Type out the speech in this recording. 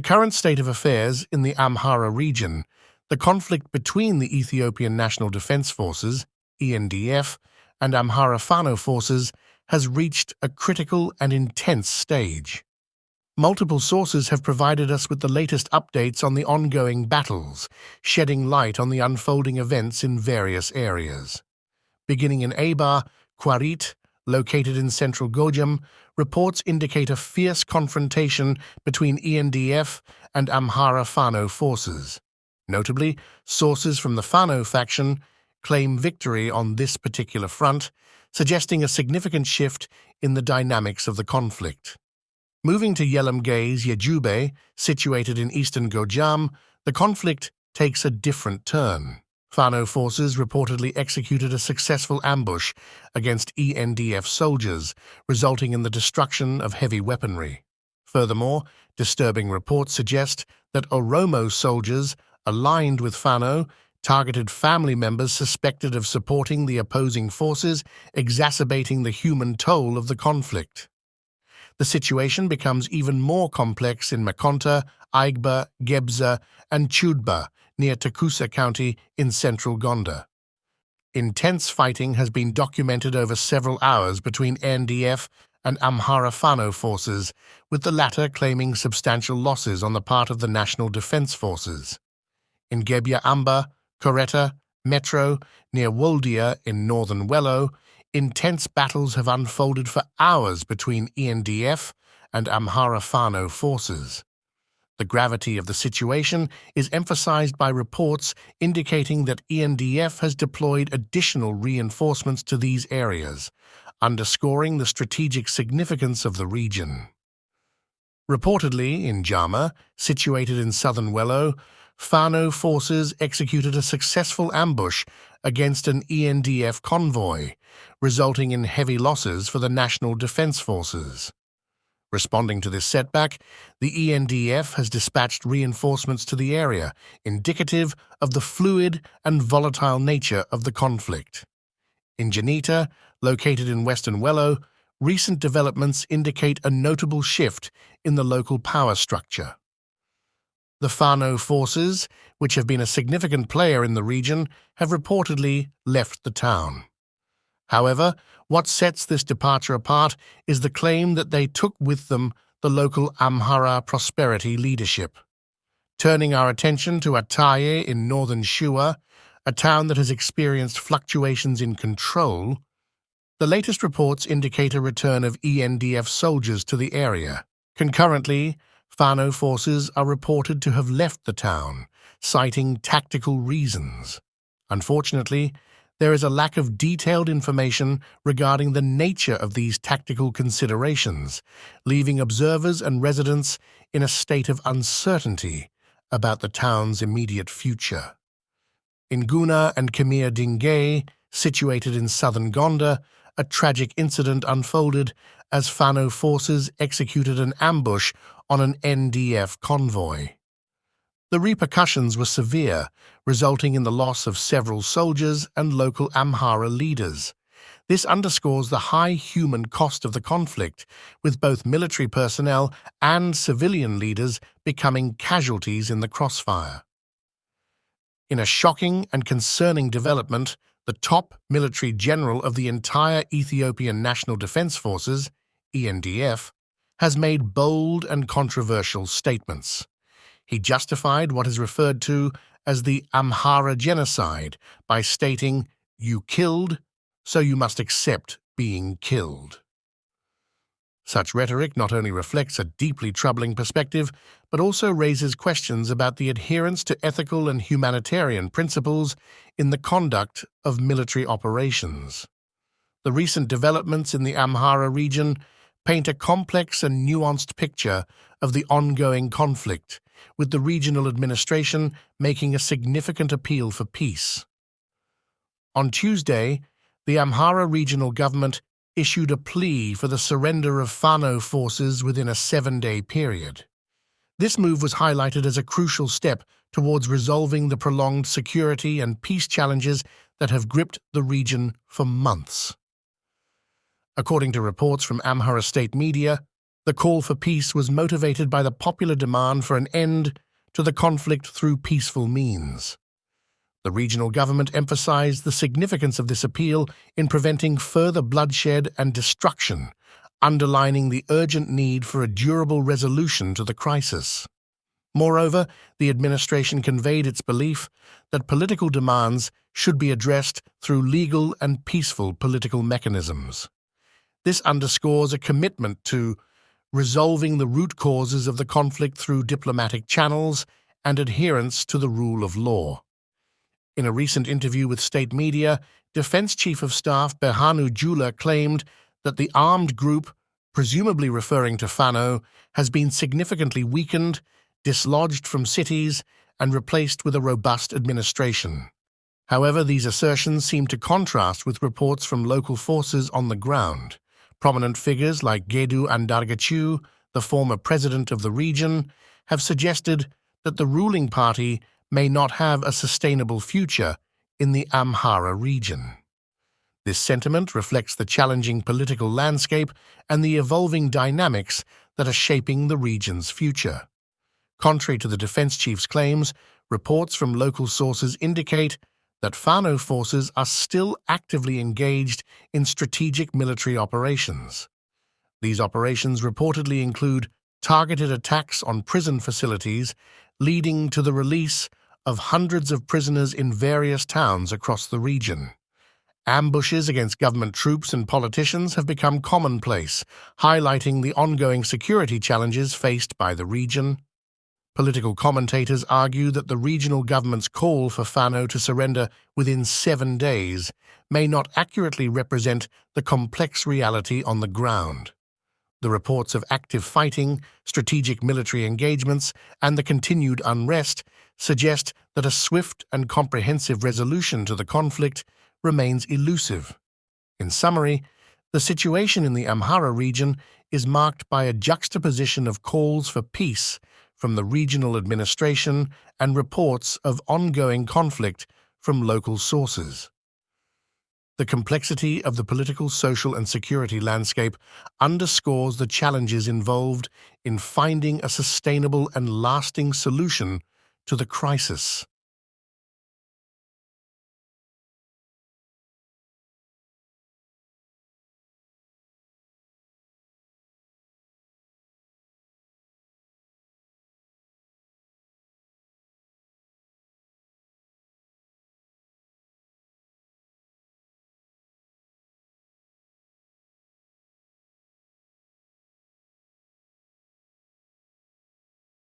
current state of affairs in the Amhara region, the conflict between the Ethiopian National Defense Forces, ENDF, and Amhara Fano Forces has reached a critical and intense stage. Multiple sources have provided us with the latest updates on the ongoing battles, shedding light on the unfolding events in various areas. Beginning in Aba, Quarit, located in central Gojam, reports indicate a fierce confrontation between ENDF and Amhara Fano Forces. Notably, sources from the Fano faction claim victory on this particular front, suggesting a significant shift in the dynamics of the conflict. Moving to Yelamgay's Yejube, situated in eastern Gojam, the conflict takes a different turn. Fano forces reportedly executed a successful ambush against ENDF soldiers, resulting in the destruction of heavy weaponry. Furthermore, disturbing reports suggest that Oromo soldiers aligned with Fano targeted family members suspected of supporting the opposing forces, exacerbating the human toll of the conflict. The situation becomes even more complex in Makonta, Aigba, Gebza, and Chudba, near Takusa County in central Gonda. Intense fighting has been documented over several hours between ENDF and Amhara Fano forces, with the latter claiming substantial losses on the part of the National Defense Forces. In Gebya Amba, Koreta, Metro, near Woldia in northern Wello, intense battles have unfolded for hours between ENDF and Amhara Fano forces. The gravity of the situation is emphasized by reports indicating that ENDF has deployed additional reinforcements to these areas, underscoring the strategic significance of the region. Reportedly, in Jama, situated in southern Wello, Fano forces executed a successful ambush against an ENDF convoy, resulting in heavy losses for the National Defense Forces. Responding to this setback, the ENDF has dispatched reinforcements to the area, indicative of the fluid and volatile nature of the conflict. In Janita, located in western Wello, recent developments indicate a notable shift in the local power structure. The Fano forces, which have been a significant player in the region, have reportedly left the town. However, what sets this departure apart is the claim that they took with them the local Amhara prosperity leadership. Turning our attention to Ataye in northern Shua, a town that has experienced fluctuations in control, the latest reports indicate a return of ENDF soldiers to the area. Concurrently, Fano forces are reported to have left the town, citing tactical reasons. Unfortunately, there is a lack of detailed information regarding the nature of these tactical considerations, leaving observers and residents in a state of uncertainty about the town's immediate future. In Guna and Kamir Dingay, situated in southern Gonda, a tragic incident unfolded as Fano forces executed an ambush on an NDF convoy. The repercussions were severe, resulting in the loss of several soldiers and local Amhara leaders. This underscores the high human cost of the conflict, with both military personnel and civilian leaders becoming casualties in the crossfire. In a shocking and concerning development, the top military general of the entire Ethiopian National Defense Forces, ENDF, has made bold and controversial statements. He justified what is referred to as the Amhara genocide by stating, "You killed, so you must accept being killed." Such rhetoric not only reflects a deeply troubling perspective, but also raises questions about the adherence to ethical and humanitarian principles in the conduct of military operations. The recent developments in the Amhara region paint a complex and nuanced picture of the ongoing conflict, with the regional administration making a significant appeal for peace. On Tuesday, the Amhara regional government issued a plea for the surrender of Fano forces within a 7-day period. This move was highlighted as a crucial step towards resolving the prolonged security and peace challenges that have gripped the region for months. According to reports from Amhara state media, The call for peace was motivated by the popular demand for an end to the conflict through peaceful means. The regional government emphasized the significance of this appeal in preventing further bloodshed and destruction, underlining the urgent need for a durable resolution to the crisis. Moreover, the administration conveyed its belief that political demands should be addressed through legal and peaceful political mechanisms. This underscores a commitment to resolving the root causes of the conflict through diplomatic channels and adherence to the rule of law. In a recent interview with state media, Defense Chief of Staff Berhanu Jula claimed that the armed group, presumably referring to Fano, has been significantly weakened, dislodged from cities, and replaced with a robust administration. However, these assertions seem to contrast with reports from local forces on the ground. Prominent figures like Gedu Andargachew, the former president of the region, have suggested that the ruling party may not have a sustainable future in the Amhara region. This sentiment reflects the challenging political landscape and the evolving dynamics that are shaping the region's future. Contrary to the defense chief's claims, reports from local sources indicate that Fano forces are still actively engaged in strategic military operations. These operations reportedly include targeted attacks on prison facilities, leading to the release of hundreds of prisoners in various towns across the region. Ambushes against government troops and politicians have become commonplace, highlighting the ongoing security challenges faced by the region. Political commentators argue that the regional government's call for Fano to surrender within 7 days may not accurately represent the complex reality on the ground. The reports of active fighting, strategic military engagements, and the continued unrest suggest that a swift and comprehensive resolution to the conflict remains elusive. In summary, the situation in the Amhara region is marked by a juxtaposition of calls for peace from the regional administration and reports of ongoing conflict from local sources. The complexity of the political, social, and security landscape underscores the challenges involved in finding a sustainable and lasting solution to the crisis.